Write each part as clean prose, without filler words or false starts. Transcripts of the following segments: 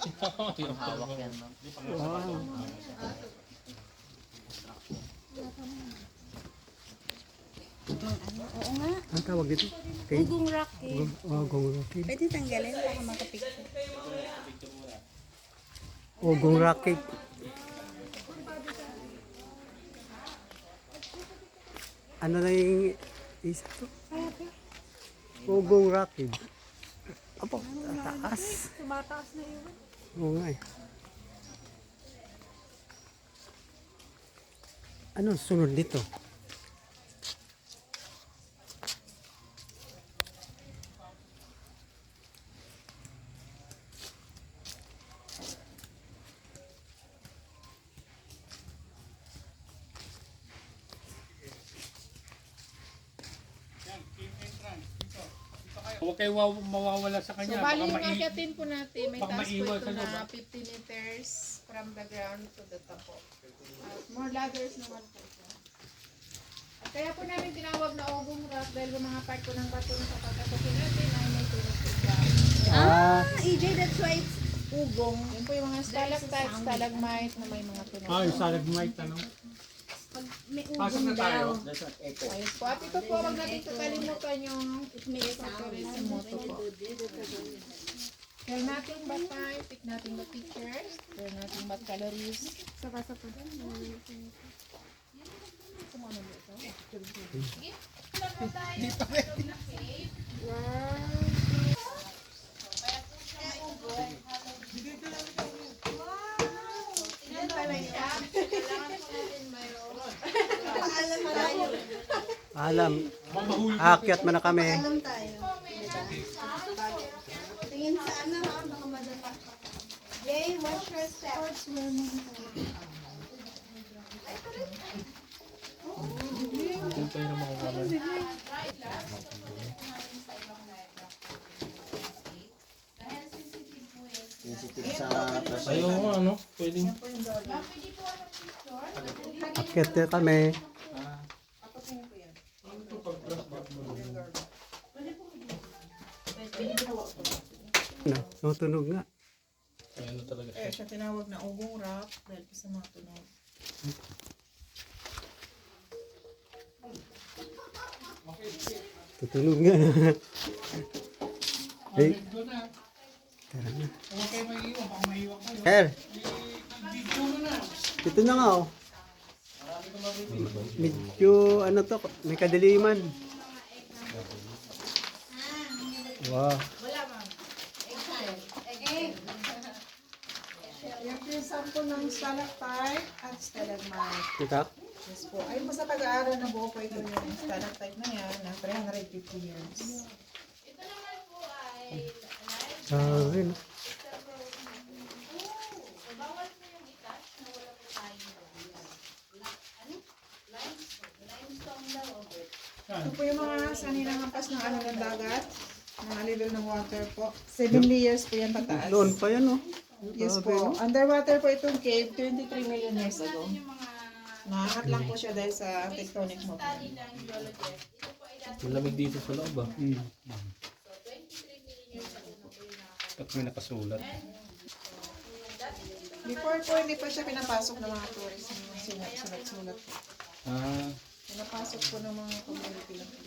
Ang hawak yan, ma'am. Wow. Oo nga. Ang tawag dito? Okay. Ugong rocket. Ugong rocket. Pwede tanggalin para makapicture. Ugong rocket. Ano na yung isa to? Ugong rocket. Apo, taas. Tumataas na yun. Oo nga eh. Ano sunod dito? Huwag kayo mawawala sa So, kanya. bali yung Baka akyatin po natin, may baka task po maiwan ito ka na na ba? 50 meters from the ground to the top po. More ladders naman po ito. At kaya po namin tinawag na Ogong Rock dahil yung mga part po ng bato na sa pagkatokin natin ay may tunog down. EJ, that's why it's ugong. Yun po yung mga stalactite, stalagmite na may mga tunog. yung stalagmite, ano? May Pasok ugong na tayo. daw. Ayos po. At ito po, wag natin kakalimutan yung ecotourism motto po. Tell natin ba time, pick natin ba pictures, tell natin ba calories. Saka sa pa din. Sumano mo ito? Sige. Yan pala siya. Kailangan po natin mayroon. Alam. Aakyat mo na kami. Alam tayo. Tingin sa ano ha, baka madala. Jay, watch your steps. Ayaw nga, ano? Pwedeng. Aakyat na kami. Ano? Tutunog nga. Ano talaga siya? Kaya siya tinawag na Ogong Rock dahil sa mga tunog. Tutunog nga. Hey. Tara na. Huwag kayo maiiwan. Baka maiiwan kayo. Sir, Video mo na. ito na nga oh. Medyo ano to, may kadiliman. Wow. Yan po yung sample ng stalactite at stalagmite. Kita? Yes po. Ay, mas sa pag-aaral na buo po ito yung stalactite na yan na 350 years. Sabi no. Ito po yung mga saninang hampas ng ano ng dagat, mga level ng water po. 7 layers po yan pataas. Doon pa yan oh. Yes po. Underwater po itong cave 23 million years ago. Nakakat lang po siya dahil sa tectonic movement. Malamig dito sa loob ah. At may nakasulat. Before po, hindi pa siya pinapasok ng mga tourists ng sulat-sulat po. Ah, Pinapasok po ng mga community lang po.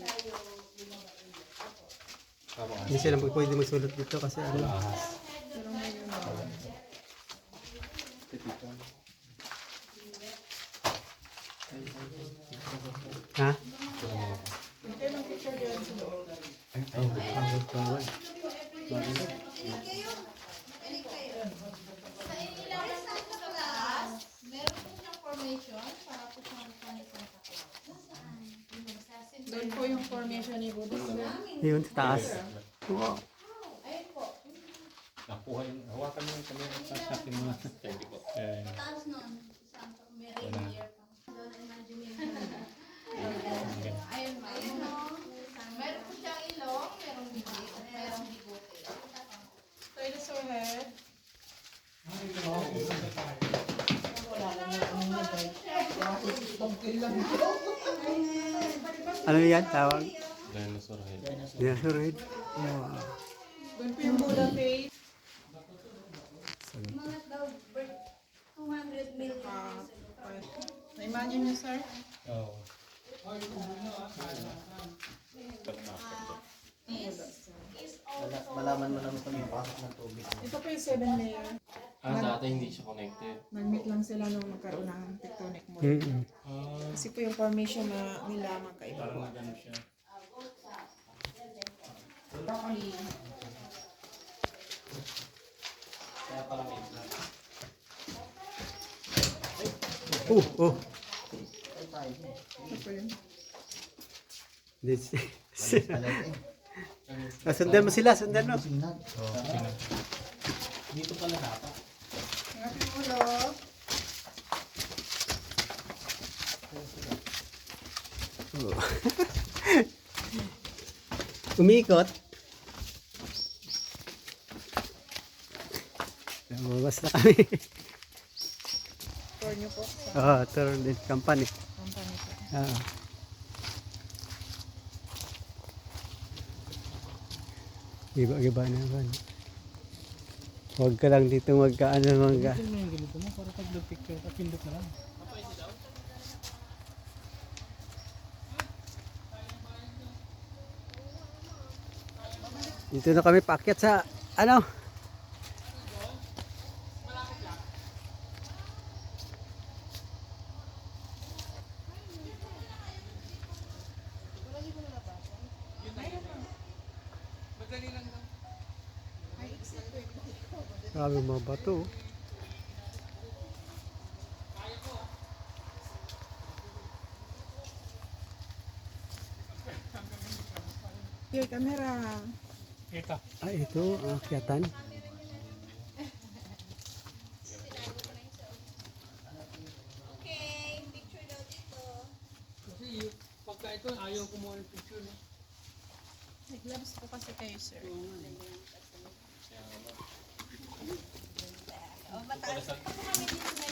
Hindi sila pwede magsulat dito kasi ano. Pero ngayon na. Ha? Okay lang picture yan sa loob. Bawal. Doon po yung formation ni Buddha. Yun sa taas. Wow. nakuha yung, hawakan mo yung kamera sa akin mga. Hindi ko. Taas nun. Wala. Ayun, meron po siyang ilong, merong bibig, at merong bigote. Dinosaur head. Ano yan tawag? Dinosaur head. Dinosaur head. Wow. Doon po yung Buddha face. So Mga daw, 200 million years ago. Na-imagine niyo, sir? Oo. Malaman mo naman kung yung pasok ng tubig. Ito po yung 7 layer. Dati hindi siya connected. Nag-meet lang sila nung magkaroon ng tectonic mode. Mm-mm. Kasi po yung formation na nila magkaiba po. Parang nagano siya. Broccoli. Kaya parang may iba. Oh. Ito po yun. This. Alam eh. Sundan mo sila, sundan mo. Sinag. Dito pala dapat. Ang ating ulo. Oh. Umikot. Lumabas na kami. Tour nyo po. Turn din company. Company po. Iba-iba na ba? Huwag ka lang dito magkaano mga. Ito mo yung ganito mo. Para pag nag-picture ka, pindot na lang. Dito na kami paakyat sa ano? Grabe mga bato. Here, camera. Ito. Ito, akyatan. Okay, picture daw dito. Kasi pagka ito, ayaw ko mo ng picture. No? Nag-gloves po kasi kayo, sir. O, mataas pa po kami dito na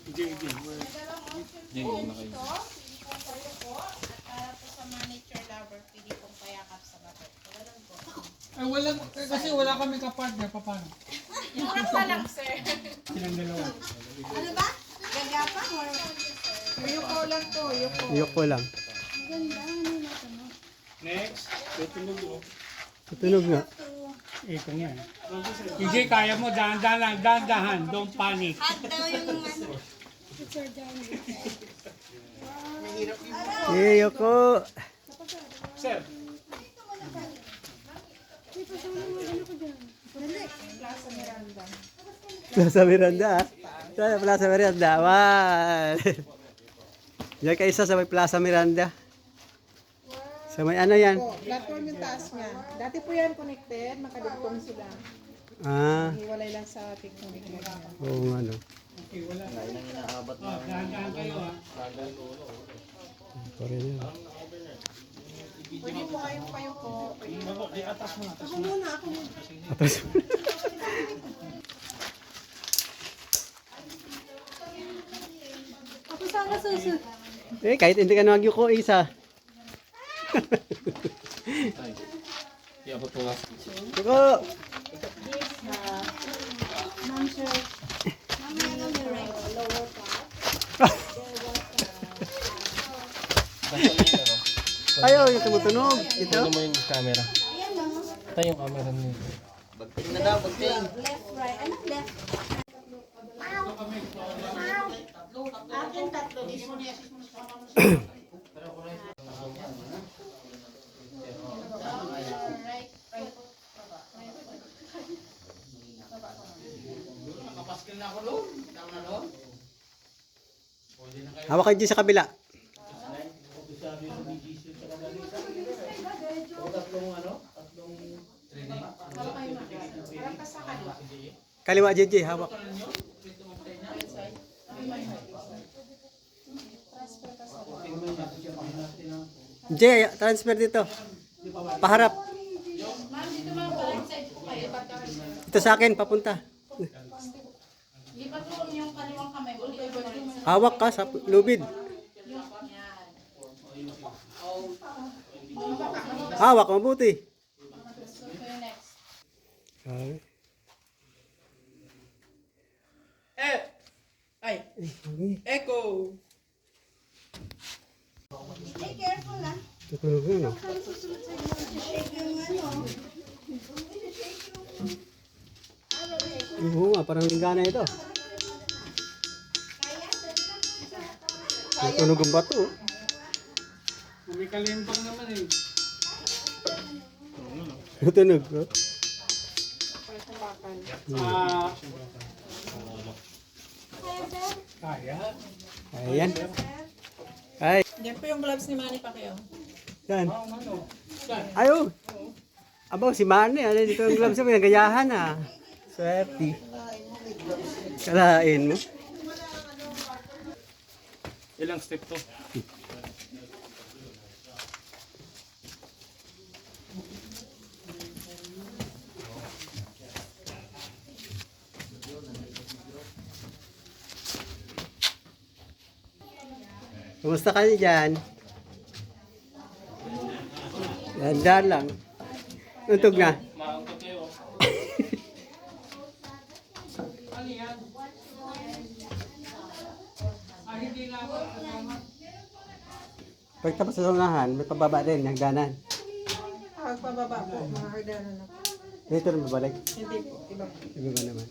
Hindi. Dalawang option Hindi, po hindi dito. Pwede pong kayo po. At para po sa mga nature lover, pwede pong payakap sa bato. Ganun po. Ay, wala, kasi wala kami kapartner. Paano? Mura pa lang, sir. Silang dalawa. Ano ba? Gagapang or? Yuko lang to, yuko. Iyok ko lang. Ganda, ano na ito, no? Next. Tutunog mo. Tutunog nga. Ito nga. Hindi, kaya mo. Dahan-dahan lang. Dahan-dahan. Don't panic. Hot daw yung ano. Picture dyan. Iyok ko. Sir. Plaza Miranda. Plaza Miranda ah. Sa Plaza Miranda. Wow. Yan ka isa sa may Plaza Miranda. Sa may ano yan? Po, platform yung taas niya. Dati po yan connected, makadugtong sila. Hiwalay lang sa tectonic mode niya. Oo ano. Lain ang inaabat na. Dahan-dahan kayo ha. Ito rin yun. Pwede po kayong payo po. Atas mo. Ako muna, ako muna. Tapos, Ako saan ka susunod? kahit hindi ka nagyuko isa. Hindi ako tuwas. Yuko! Ma'am, sir. Mamaya na may right. Lower part. Ayaw, yung tumutunog. Ito. Ano mo yung camera? Ayan, no? Ito yung camera nito. Bagting na daw, bagting. Left, right. Ano left? Akin tatlo. Hawak kayo dyan sa kabila. Kaliwa, JJ, hawak. Jay, transfer dito. Paharap. Ito sa akin, papunta. Lipat mo yung kaliwang kamay mo. Hawak ka sa lubid. Hawak, mabuti. Ay, echo. Be careful ah. Tutunog yun, no? Shake yung ano. Oo nga, parang linggana ito. Tutunog ang bato. Oh. Kumikalimbang naman eh. Tutunog. Oh. Ah, kaya. Ayan. Ay, Yan po yung gloves ni Manny Pacquiao. yan. Ano? Saan? Ayo. Abaw, si Manny. Ano dito ang gloves mo? Nagayahan ah. Swerte. Kalain mo. Ilang step to? Kumusta kayo dyan? Dandan lang. Untog na. Maangkot kayo. Ano yan? Ah, hindi nga ako. Pagtapos sa unahan, may pababa din, hagdanan. Pagpababa po, mga hagdanan na po. Dito na babalik. Hindi po, iba po. Iba ba naman?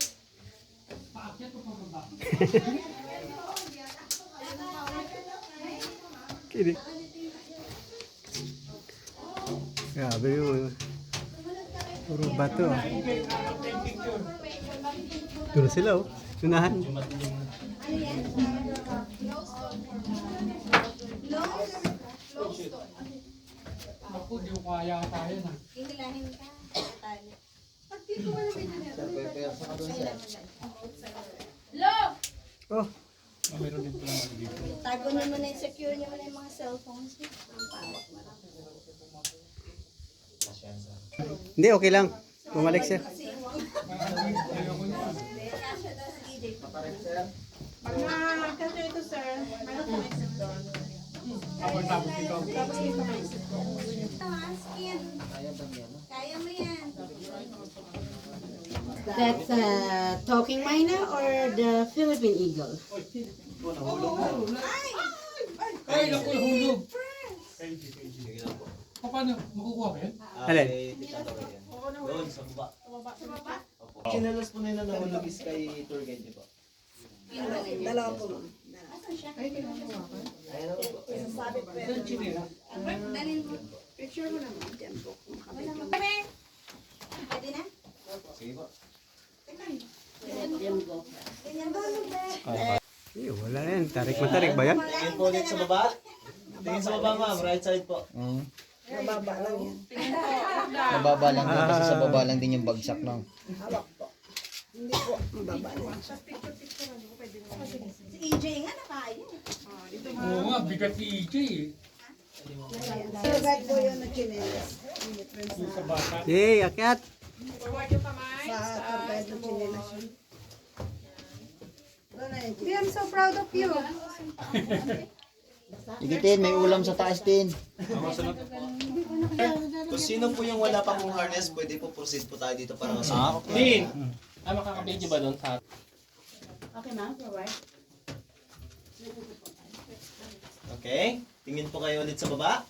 Kinig. Grabe yung puro bato. Ah. Doon na sila oh. Unahan. Ako, di ko kaya tayo na. Hihilahin ka. Tali. Sir, pepersa ka doon, sir. Oh, Mayroon din pala dito. Tago nyo muna yung secure nyo muna yung mga cellphones. Ang pawak mo lang. hindi okay lang. Bumalik siya. Pag na-catch nyo ito, sir, mayroon po exit doon. Ako tapos ikaw. Tapos dito may exit po. Kaya ba niya, no? Kaya mo yan. That's talking myna or the Philippine eagle? Ay, naku, hulog. Paano? Makukuha ba yan? Alin? Doon, sa baba. Opo. Chinalas po na yun na nahulog is kay tour guide niyo po. Dalawa po, ma'am. Ayun ako po. Saan chinila? Dalhin mo. Picture mo naman. Diyan po. Pwede na? Sige po. Yan go. Ganyan ba? Wala na yan. Tarik ba yan? Tingin po ulit sa baba. Tingin sa baba, ma'am. Right side po. Mababa lang yan. Mababa lang po kasi sa baba lang din yung bagsak ng. Hawak po. Hindi po. Mababa lang. Si EJ nga nakaya. Oo nga, bigat ni EJ eh. Sugat po yun na chinelas. Yung sa bata. Yay, akyat. Forward yung kamay. Sa kapag na chinelas yun. I'm so proud of you. Igitin, may ulam sa taas din. Kung sino po yung wala pa pong harness, pwede po proceed po tayo dito para masunod. Din! Ay, makakabidyo ba doon sa... Okay ma'am, forward. Okay, tingin po kayo ulit sa baba.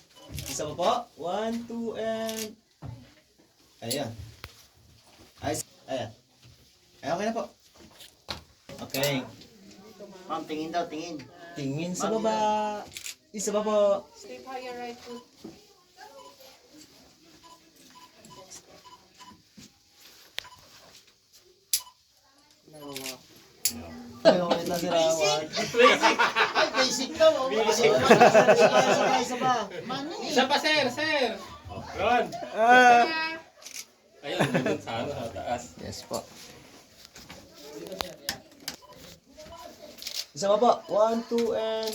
Isa pa po. 1, 2, and... Ayan. Ayan. Ay, okay na po. Okay. Ma'am, tingin daw, tingin. Tingin sa baba. Isa pa po. Stay higher right foot. Ayaw ulit na si Rawat. Basic daw, oh. Basic. Isa ba? Isa pa, sir! Sir! Yun! Ah, Ayun, doon sa ano, sa taas. Yes po. Isa pa po. 1, 2, and...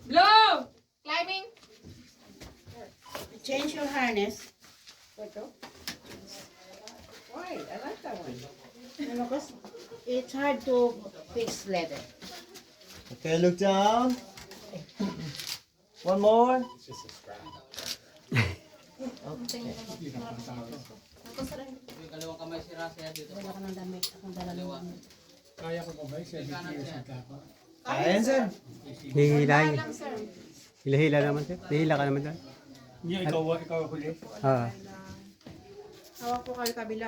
Blow! Climbing. Change your harness. Why? I like that one. Ano kasi? It's hard to fix leather. Okay, look down. One more. Wala ka ng damit. Akong dala ng damit. Kaya ko ba ba? 70 years old ako. Ayan, sir. Hihila. Lang, sir. Hila-hila naman sir. Hihila ka naman doon. Hindi, ikaw huli. Ah. Hawak po kayo kabila.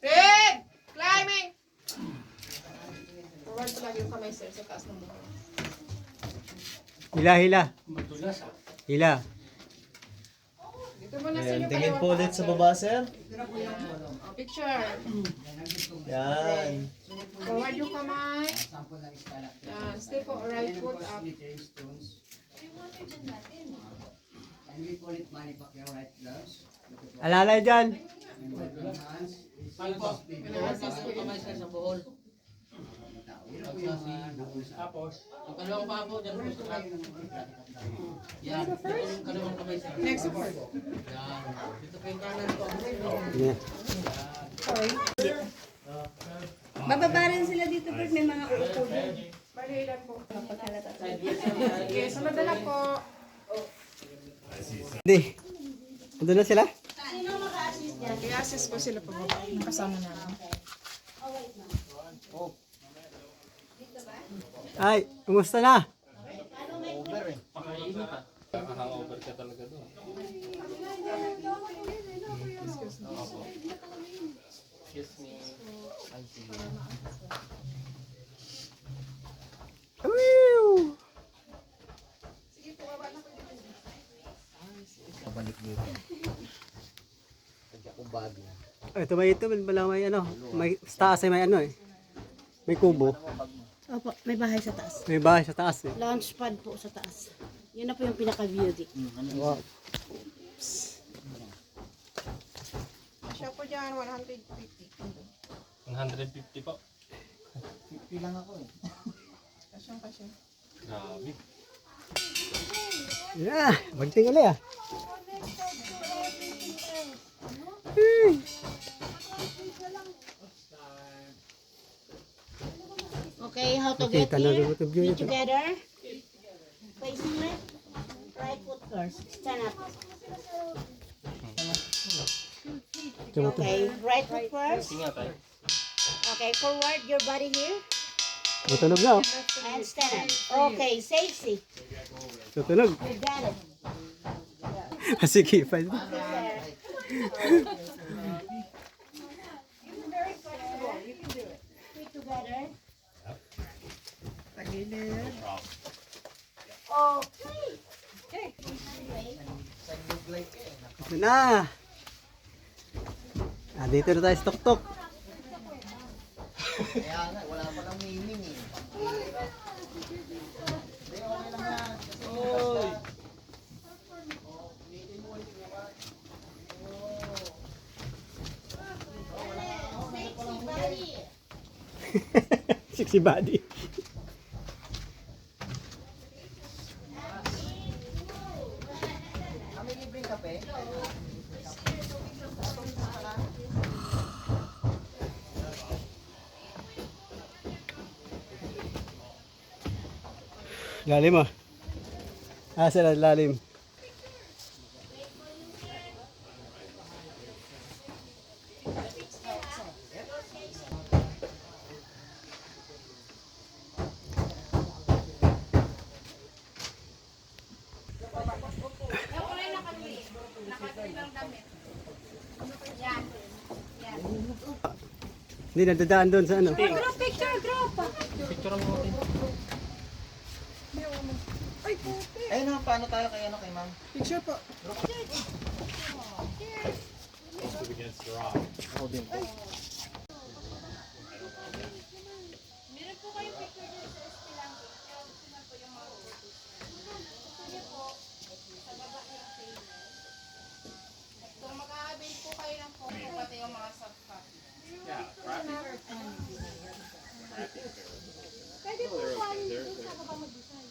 Red! Climbing! Forward palagi yung kamay, sir, sa taas ng buhok. Hila-hila. Madulas ah. Hila. Dito muna sa Ayan, inyo tingin kayo. po ulit sa baba, sir. Oh, picture. Yan. Forward yung kamay. Yan. Stay po, right foot up. Alalay dyan. Tapos, Next support. Yeah. Bababa rin sila dito, Bert. May mga uupo din. Bali, ilan po? Sige, sunod na lang po. Hindi. Ando na sila? I-assist po sila po. Kasama namin. Ay, kumusta na? Hangover ka talaga doon. Excuse me. Woo! Ito may ano, may sa taas ay may ano eh. May kubo. Opo, may bahay sa taas. May bahay sa taas eh. Launch pad po sa taas. Yun na po yung pinaka-view di. Wow. Siya po dyan, 150. 150 po. Pilang ako eh. Kasyang kasya. Grabe. Yeah, magting ulit ah. Okay, how to get Nakita na here? rin ito view Be ito. together. Facing left. Right foot first. Stand up. Okay, right foot first. Tingnan tayo. Okay, forward your body here. Tutunog na oh. And stand up. Okay, safety. Tutunog. You got it. Sige, fine. You're very flexible. You can do it. Feet together. Tagilid. Okay. Ito na. Ah, dito na tayo sa tuktok. Kaya nga, wala pa lang meaning eh. Sexy body. Kami libreng kape. Lalim ah. Ah, sila lalim. Hindi, nadadaan doon sa ano. Ayun na, paano tayo kay ano kay ma'am? Picture po. Meron po kayong picture dito sa Estilang picture. Gusto na po yung mga photos. Gusto niyo po, sa baba ng page. Kung mag-a-avail po kayo ng photo, pati yung mga soft copy. Pwede po po dito sa baba mag-design.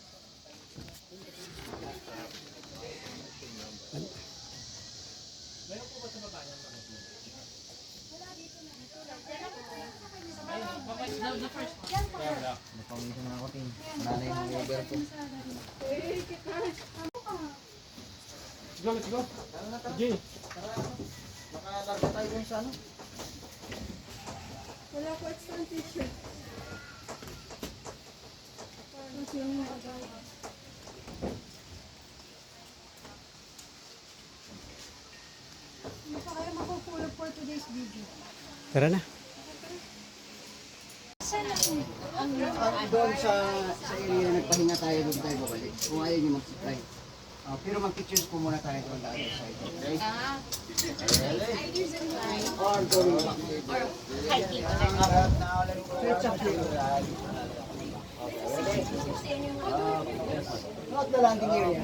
go, let's go. Sige. Nakalarga tayo dun sa ano. Wala ko extra t-shirt. Kasi yung mga guys. Hindi pa kayo makukulog for today's video. Tara na. Doon sa area na nagpahinga tayo, doon tayo babalik. Kung ayaw nyo mag-supply. Pero mag-pictures po muna tayo doon the other side. Okay? Or going back. Or hiking. Search up here. Not the landing area.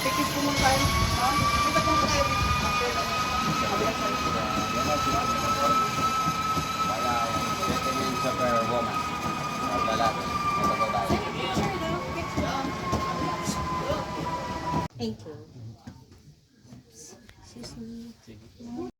Pictures po muna tayo. Dito po muna tayo. Thank you. Excuse me.